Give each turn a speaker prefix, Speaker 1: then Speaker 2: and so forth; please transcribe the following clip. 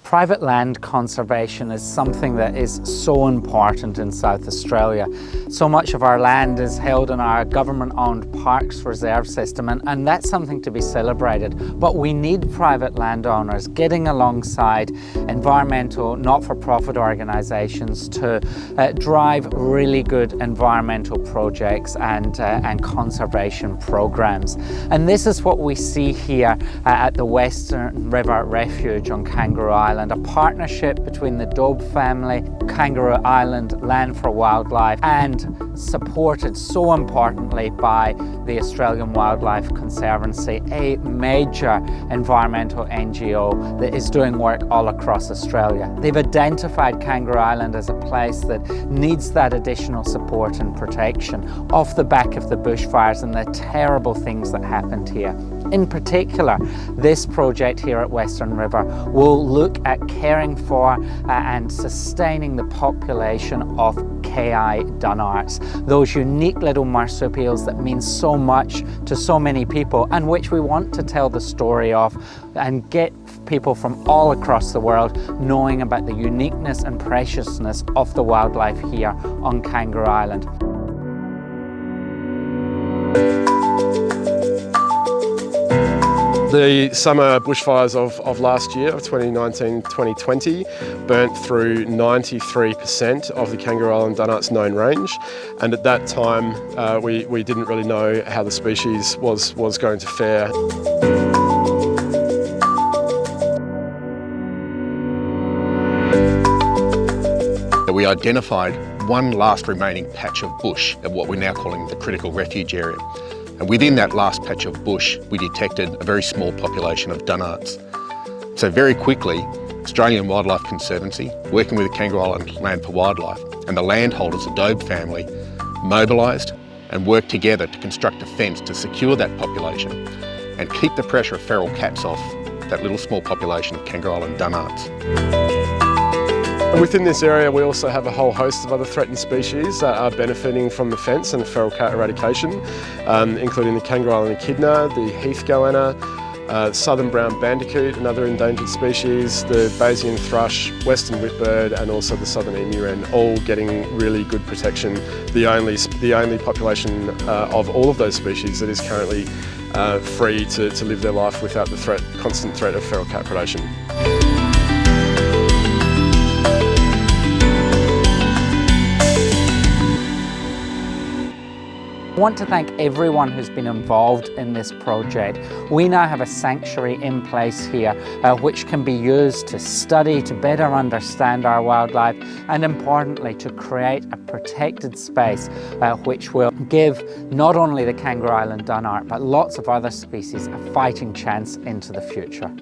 Speaker 1: Private land conservation is something that is so important in South Australia. So much of our land is held in our government-owned parks reserve system, and that's something to be celebrated. But we need private landowners getting alongside environmental not-for-profit organisations to drive really good environmental projects and conservation programs. And this is what we see here at the Western River Refuge on Kangaroo Island, a partnership between the Dobe family, Kangaroo Island Land for Wildlife, and supported so importantly by the Australian Wildlife Conservancy, a major environmental NGO that is doing work all across Australia. They've identified Kangaroo Island as a place that needs that additional support and protection off the back of the bushfires and the terrible things that happened here. In particular, this project here at Western River will look at caring for and sustaining the population of KI Dunnarts, those unique little marsupials that mean so much to so many people and which we want to tell the story of and get people from all across the world knowing about the uniqueness and preciousness of the wildlife here on Kangaroo Island.
Speaker 2: The summer bushfires of last year, of 2019-2020, burnt through 93% of the Kangaroo Island Dunnart's known range, and at that time we didn't really know how the species was going to fare.
Speaker 3: We identified one last remaining patch of bush at what we're now calling the critical refuge area. And within that last patch of bush, we detected a very small population of Dunnarts. So very quickly, Australian Wildlife Conservancy, working with the Kangaroo Island Land for Wildlife and the landholders, the Dobe family, mobilised and worked together to construct a fence to secure that population and keep the pressure of feral cats off that little small population of Kangaroo Island Dunnarts.
Speaker 2: Within this area we also have a whole host of other threatened species that are benefiting from the fence and feral cat eradication, including the Kangaroo Island echidna, the heath goanna, southern brown bandicoot, another endangered species, the Bayesian thrush, western whitbird, and also the southern emu wren, all getting really good protection. The only population of all of those species that is currently free to live their life without the constant threat of feral cat predation.
Speaker 1: I want to thank everyone who's been involved in this project. We now have a sanctuary in place here which can be used to study, to better understand our wildlife, and importantly to create a protected space which will give not only the Kangaroo Island Dunnart but lots of other species a fighting chance into the future.